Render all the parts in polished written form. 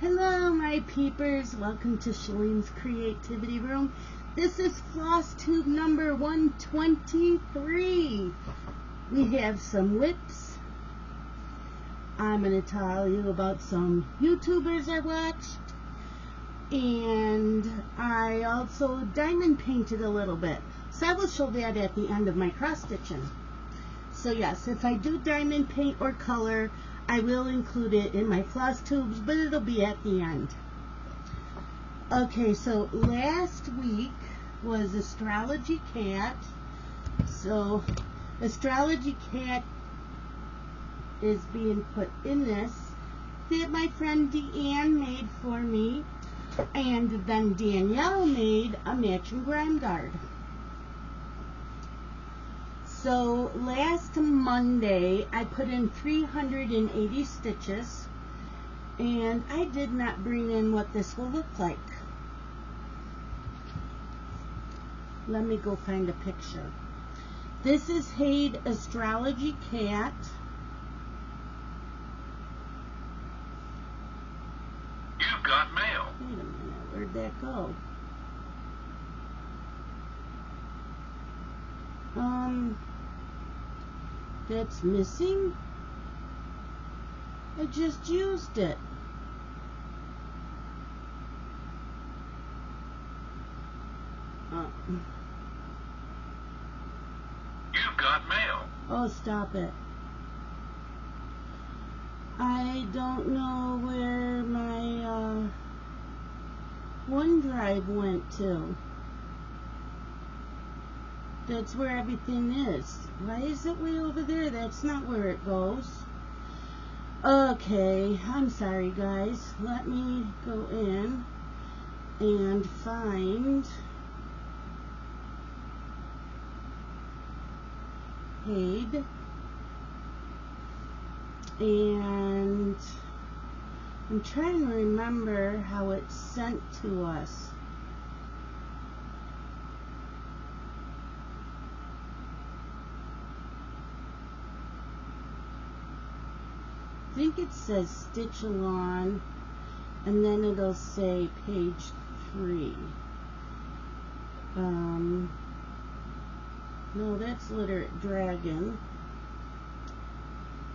Hello my peepers, welcome to Shalene's Creativity Room. This is Flosstube number 123. We have some whips. I'm going to tell you about some YouTubers I watched. And I also diamond painted a little bit. So I will show that at the end of my cross stitching. So yes, if I do diamond paint or color, I will include it in my floss tubes, but it'll be at the end. Okay, so last week was Astrology Cat. So Astrology Cat is being put in this that my friend Deanne made for me, and then Danielle made a matching grime guard. So last Monday I put in 380 stitches, and I did not bring in what this will look like. Let me go find a picture. This is HAED Astrology Cat. You've got mail. Wait a minute, where'd that go? That's missing. I just used it. You've got mail. Oh, stop it. I don't know where my OneDrive went to. That's where everything is. Why is it way over there? That's not where it goes. Okay, I'm sorry guys. Let me go in and find HAED, and I'm trying to remember how it's sent to us. I think it says stitch along, and then it'll say page 3. No, that's Literate Dragon.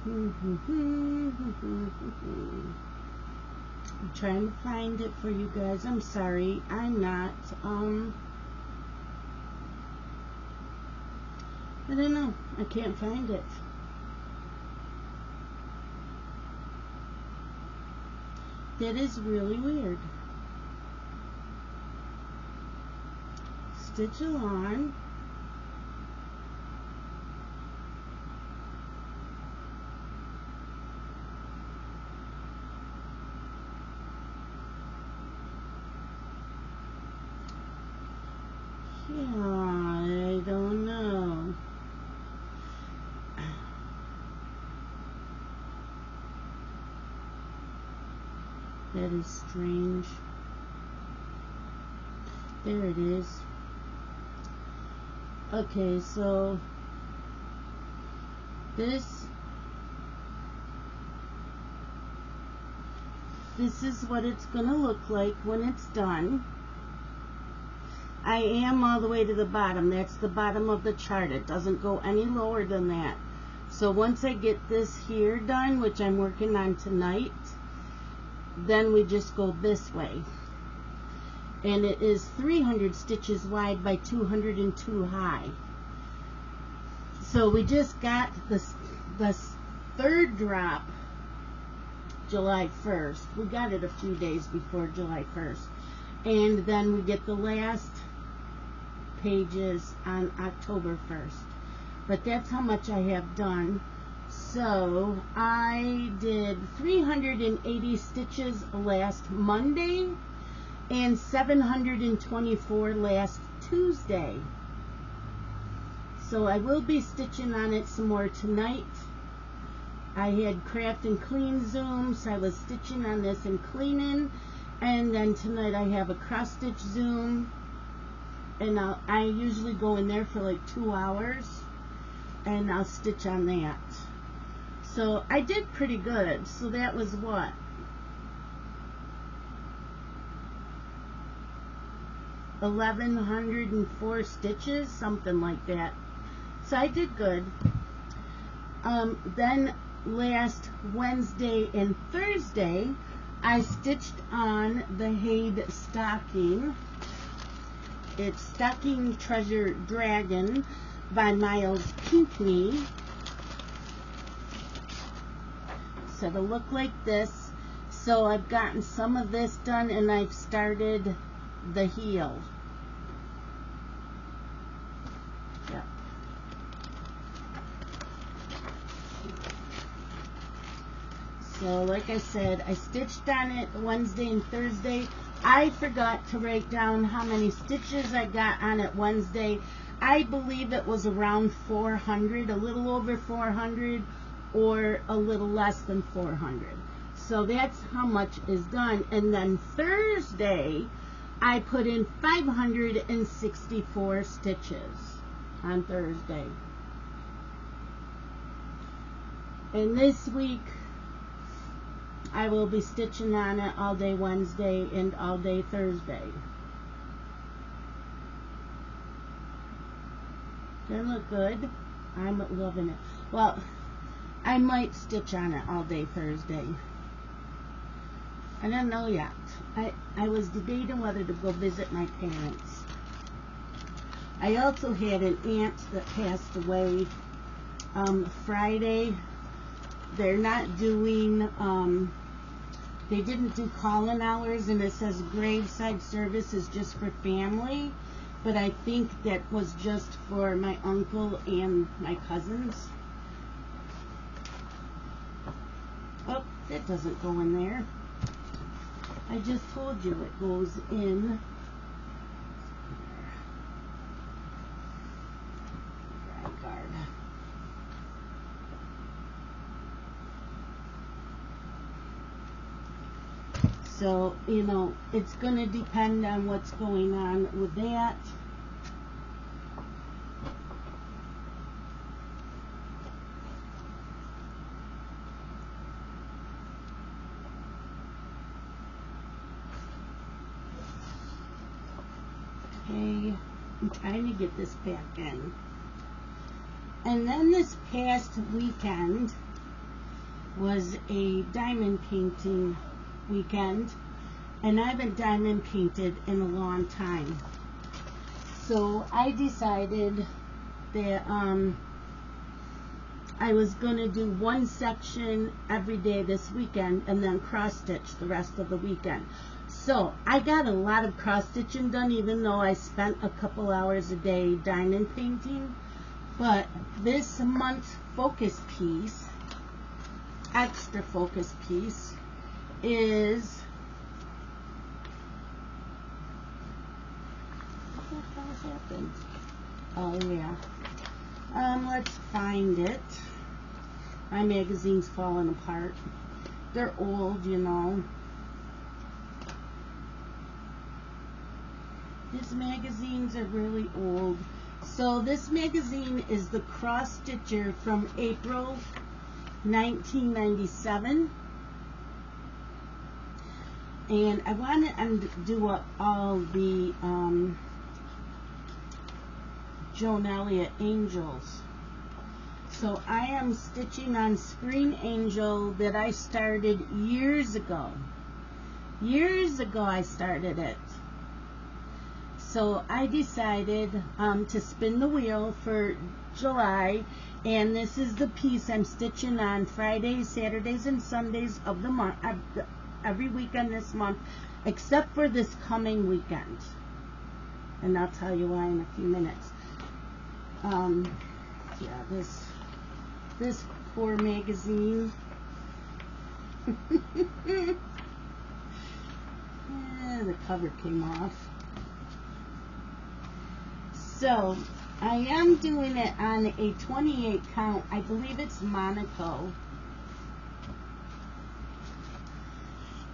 I'm trying to find it for you guys. I'm sorry, I'm not. I don't know. I can't find it. That is really weird. Stitch along. Yeah, I don't know. That is strange. There it is. Okay, so this is what it's gonna look like when it's done. I am all the way to the bottom. That's the bottom of the chart. It doesn't go any lower than that. So once I get this here done, which I'm working on tonight, then we just go this way, and it is 300 stitches wide by 202 high. So we just got this third drop July 1st. We got it a few days before July 1st, and then we get the last pages on October 1st. But that's how much I have done. So I did 380 stitches last Monday and 724 last Tuesday. So I will be stitching on it some more tonight. I had craft and clean Zoom, so I was stitching on this and cleaning, and then tonight I have a cross stitch Zoom, and I usually go in there for like 2 hours, and I'll stitch on that. So I did pretty good. So that was what? 1,104 stitches, something like that. So I did good. Then last Wednesday and Thursday, I stitched on the HAED stocking. It's Stocking Treasure Dragon by Myles Pinkney. So it'll look like this. So I've gotten some of this done and I've started the heel. Yep. So like I said, I stitched on it Wednesday and Thursday. I forgot to write down how many stitches I got on it Wednesday. I believe it was around 400, a little over 400, or a little less than 400. So that's how much is done. And then Thursday, I put in 564 stitches on Thursday. And this week, I will be stitching on it all day Wednesday and all day Thursday. Doesn't look good. I'm loving it. Well, I might stitch on it all day Thursday. I don't know yet. I was debating whether to go visit my parents. I also had an aunt that passed away Friday. They're not doing, they didn't do call-in hours, and it says graveside service is just for family, but I think that was just for my uncle and my cousins. Oh, that doesn't go in there. I just told you it goes in. Dry guard. So, you know, it's going to depend on what's going on with that. Okay, I'm trying to get this back in. And then this past weekend was a diamond painting weekend, and I haven't diamond painted in a long time. So I decided that I was going to do one section every day this weekend and then cross stitch the rest of the weekend. So I got a lot of cross stitching done, even though I spent a couple hours a day diamond painting. But this month's focus piece, extra focus piece, is, what the hell happened? Oh yeah. Let's find it. My magazine's falling apart. They're old, you know. These magazines are really old. So this magazine is the Cross Stitcher from April 1997. And I want to undo up all the Joan Elliott angels. So I am stitching on Screen Angel that I started years ago. Years ago I started it. So I decided to spin the wheel for July, and this is the piece I'm stitching on Fridays, Saturdays, and Sundays of the month, every weekend this month, except for this coming weekend. And I'll tell you why in a few minutes. Yeah, this poor magazine. Yeah, the cover came off. So I am doing it on a 28 count. I believe it's Monaco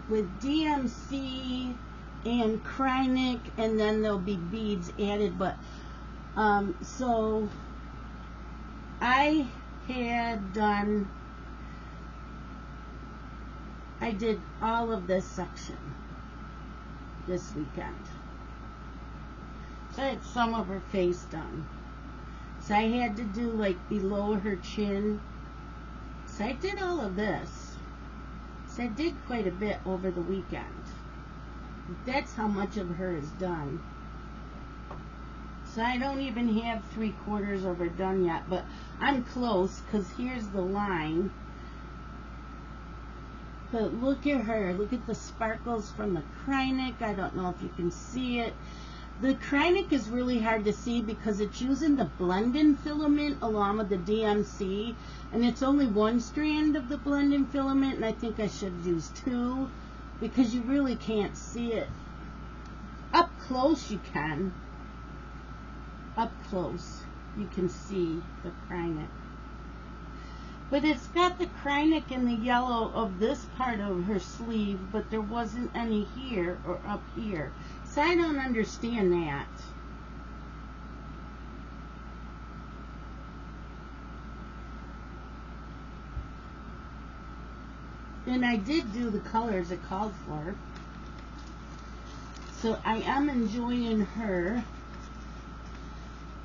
with DMC and Krynic, and then there'll be beads added. But so I did all of this section this weekend. So I had some of her face done. So I had to do like below her chin. So I did all of this. So I did quite a bit over the weekend. That's how much of her is done. So I don't even have 3/4 of her done yet, but I'm close because here's the line. But look at her. Look at the sparkles from the Krynic. I don't know if you can see it. The Krynic is really hard to see because it's using the blend-in filament along with the DMC, and it's only one strand of the blend-in filament, and I think I should use 2 because you really can't see it. Up close you can. Up close you can see the Krynic. But it's got the Krynic in the yellow of this part of her sleeve, but there wasn't any here or up here. So I don't understand that. And I did do the colors it called for. So I am enjoying her.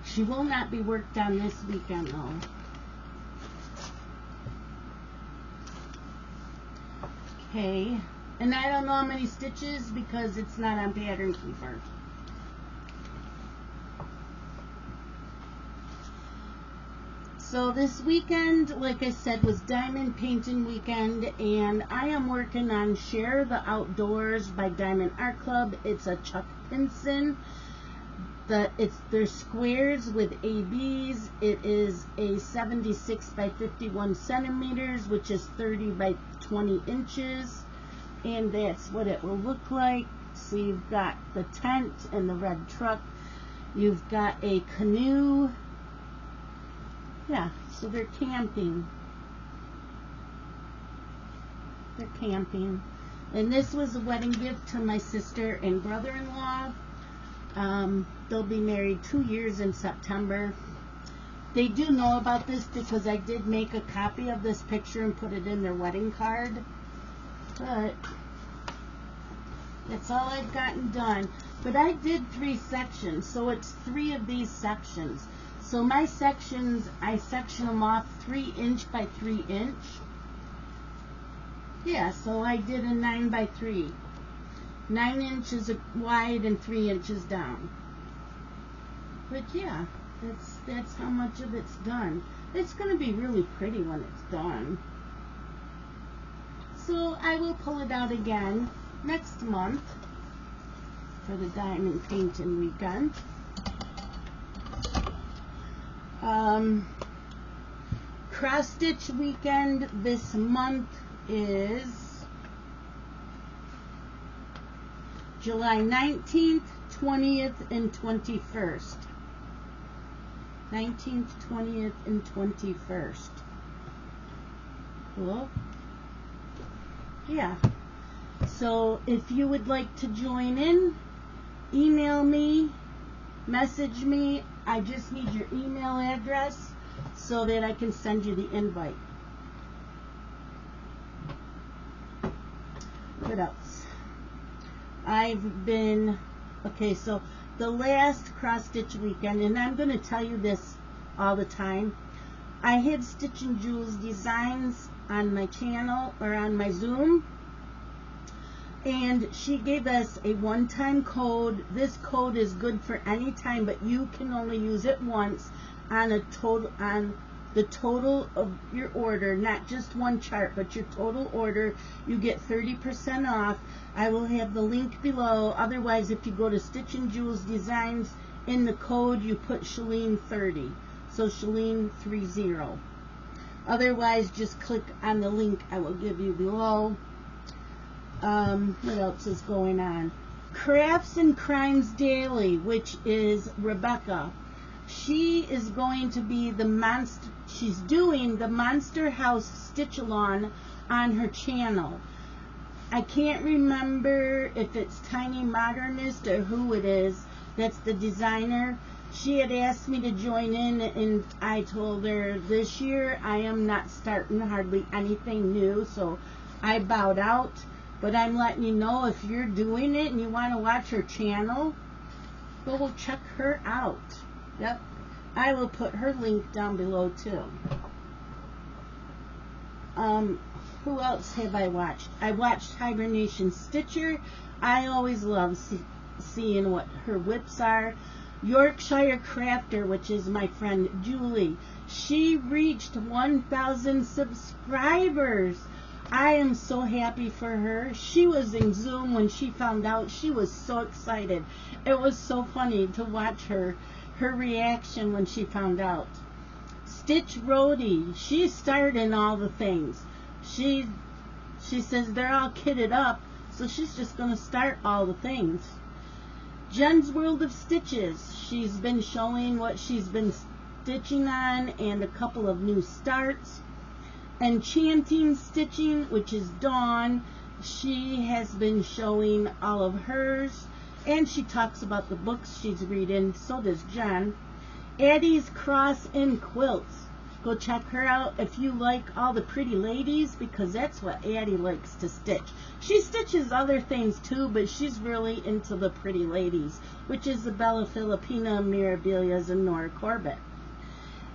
She will not be worked on this weekend though. Okay, and I don't know how many stitches because it's not on Pattern Keeper. So this weekend, like I said, was diamond painting weekend, and I am working on Share the Outdoors by Diamond Art Club. It's a Chuck Pinson. They're squares with ABs. It is a 76 by 51 centimeters, which is 30 by 20 inches, and that's what it will look like. So you've got the tent and the red truck. You've got a canoe. Yeah, so they're camping. They're camping. And this was a wedding gift to my sister and brother-in-law. They'll be married 2 years in September. They do know about this because I did make a copy of this picture and put it in their wedding card. But that's all I've gotten done. But I did 3 sections, so it's 3 of these sections. So my sections, I section them off 3 inch by 3 inch. Yeah, so I did a 9 by 3. 9 inches wide and 3 inches down. But yeah, that's how much of it's done. It's going to be really pretty when it's done. So I will pull it out again next month for the diamond painting weekend. Cross stitch weekend this month is July 19th, 20th, and 21st. 19th, 20th, and 21st. Cool. Yeah. So if you would like to join in, email me, message me. I just need your email address so that I can send you the invite. What else? I've been, okay, so the last cross stitch weekend, and I'm going to tell you this all the time. I had Stitch and Jewels Designs on my channel or on my Zoom, and she gave us a one-time code. This code is good for any time, but you can only use it once on the total of your order, not just one chart, but your total order. You get 30% off. I will have the link below. Otherwise, if you go to Stitch and Jewels Designs, in the code you put Shalene 30, so Shalene 30. Otherwise, just click on the link I will give you below. What else is going on? Crafts and Crimes Daily, which is Rebecca. She is going to be the monster. She's doing the Monster House Stitch-along on her channel. I can't remember if it's Tiny Modernist or who it is that's the designer. She had asked me to join in, and I told her this year I am not starting hardly anything new, so I bowed out. But I'm letting you know, if you're doing it and you want to watch her channel, Go check her out. Yep. I will put her link down below too. Who else have I watched? I watched Hibernation Stitcher. I always love seeing what her whips are. Yorkshire Crafter, which is my friend Julie. She reached 1,000 subscribers. I am so happy for her. She was in Zoom when she found out. She was so excited. It was so funny to watch her reaction when she found out. Stitch Roadie, she's starting all the things. She says they're all kitted up, so she's just going to start all the things. Jen's World of Stitches, she's been showing what she's been stitching on and a couple of new starts. Enchanting Stitching, which is Dawn, she has been showing all of hers, and she talks about the books she's reading. So does Jen. Addie's Cross and Quilts, go check her out if you like all the pretty ladies, because that's what Addie likes to stitch. She stitches other things too, but she's really into the pretty ladies, which is Isabella Filipina, Mirabilias, and Nora Corbett.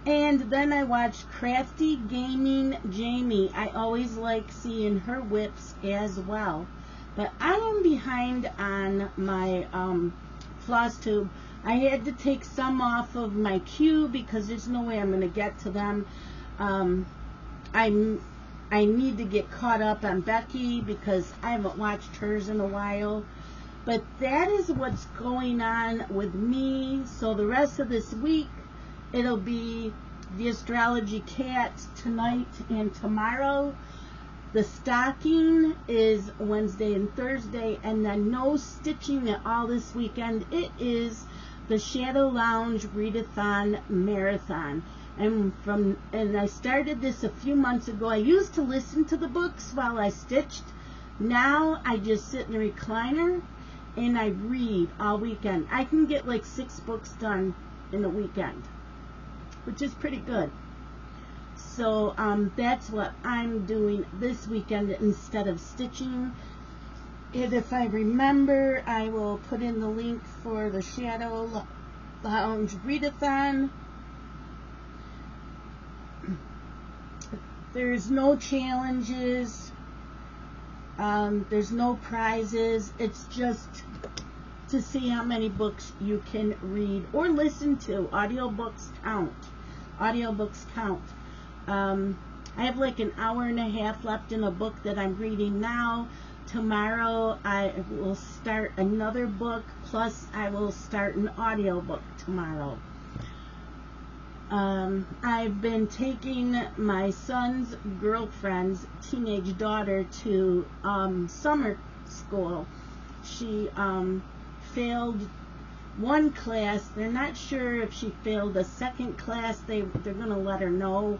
And then I watched Crafty Gaming Jamie. I always like seeing her whips as well. But I am behind on my Flosstube. I had to take some off of my queue because there's no way I'm going to get to them. I need to get caught up on Becky because I haven't watched hers in a while. But that is what's going on with me. So the rest of this week, it'll be the Astrology Cats tonight and tomorrow. The stocking is Wednesday and Thursday, and then no stitching at all this weekend. It is the Shadow Lounge Readathon Marathon. And I started this a few months ago. I used to listen to the books while I stitched. Now I just sit in the recliner and I read all weekend. I can get like 6 books done in a weekend, which is pretty good. So that's what I'm doing this weekend instead of stitching. And if I remember, I will put in the link for the Shadow Lounge Readathon. There's no challenges. There's no prizes. It's just to see how many books you can read or listen to. Audiobooks count. Audiobooks count. I have like an hour and a half left in a book that I'm reading now. Tomorrow I will start another book, plus I will start an audiobook tomorrow. I've been taking my son's girlfriend's teenage daughter to summer school. She failed one class. They're not sure if she failed a second class. They're going to let her know.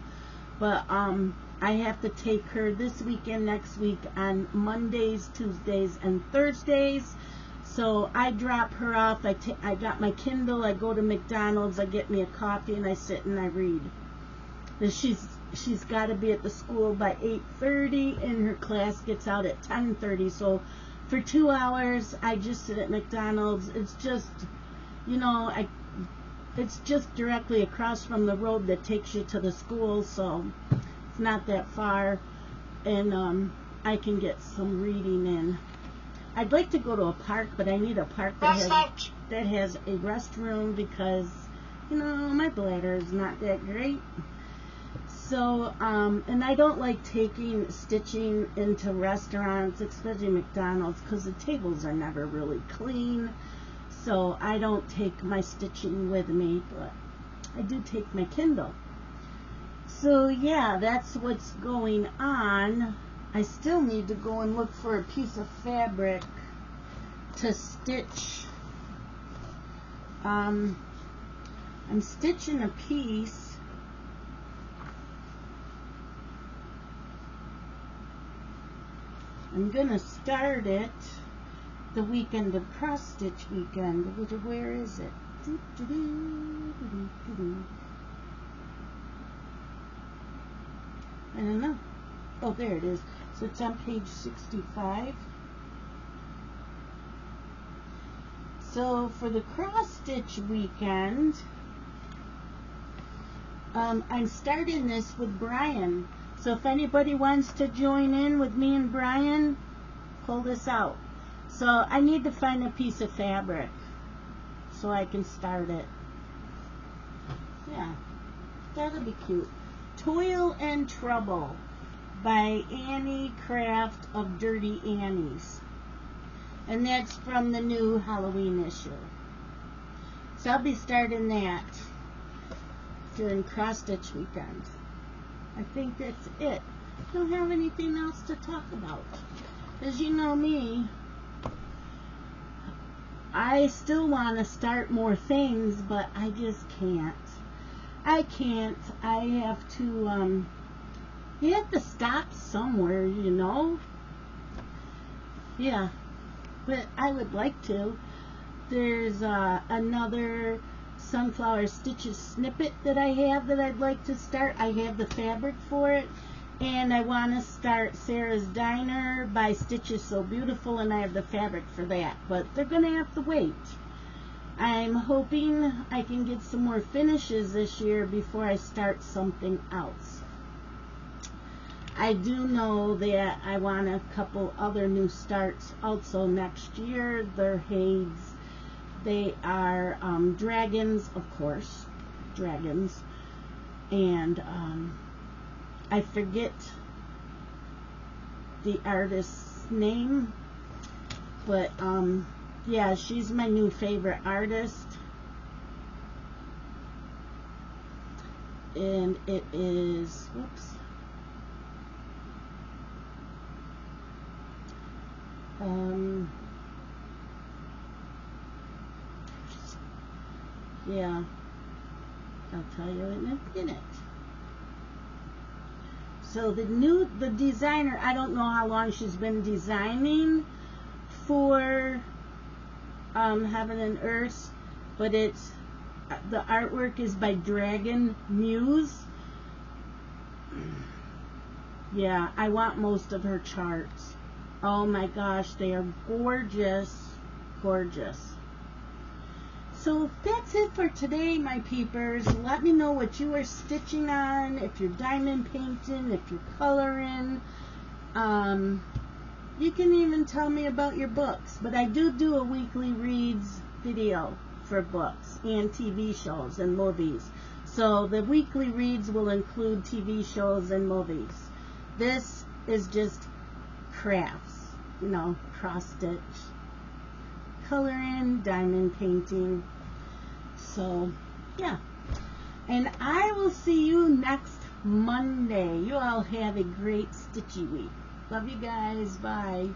But I have to take her this weekend, next week, on Mondays, Tuesdays, and Thursdays. So I drop her off. I got my Kindle. I go to McDonald's. I get me a coffee, and I sit and I read. She's got to be at the school by 8:30, and her class gets out at 10:30. So for 2 hours, I just sit at McDonald's. It's just, it's just directly across from the road that takes you to the school, so it's not that far, and I can get some reading in. I'd like to go to a park, but I need a park that has a restroom because, my bladder is not that great. So, and I don't like taking stitching into restaurants, especially McDonald's, because the tables are never really clean. So I don't take my stitching with me, but I do take my Kindle. So yeah, that's what's going on. I still need to go and look for a piece of fabric to stitch. I'm stitching a piece. I'm gonna start it the weekend of cross stitch weekend. Where is it? I don't know. Oh, there it is. So it's on page 65. So for the cross stitch weekend, I'm starting this with Brian. So if anybody wants to join in with me and Brian, pull this out. So I need to find a piece of fabric so I can start it. Yeah, that'll be cute. Toil and Trouble by Annie Craft of Dirty Annie's. And that's from the new Halloween issue. So I'll be starting that during cross stitch weekend. I think that's it. I don't have anything else to talk about. As you know me, I still want to start more things, but I just can't. I can't. I have to, you have to stop somewhere, you know? Yeah, but I would like to. There's another Sunflower Stitches snippet that I have that I'd like to start. I have the fabric for it. And I want to start Sarah's Diner by Stitches So Beautiful, and I have the fabric for that. But they're going to have to wait. I'm hoping I can get some more finishes this year before I start something else. I do know that I want a couple other new starts also next year. They're HAEDs. They are dragons, of course. Dragons. And I forget the artist's name, but yeah, she's my new favorite artist, and it is, whoops, yeah, I'll tell you in a minute. So the designer, I don't know how long she's been designing for Heaven and Earth, but it's, the artwork is by Dragon Muse. Yeah, I want most of her charts. Oh my gosh, they are gorgeous, gorgeous. So that's it for today, my peepers. Let me know what you are stitching on, if you're diamond painting, if you're coloring. You can even tell me about your books. But I do a weekly reads video for books and TV shows and movies. So the weekly reads will include TV shows and movies. This is just crafts, you know, cross stitch, coloring, diamond painting. So, yeah. And I will see you next Monday. You all have a great stitchy week. Love you guys. Bye.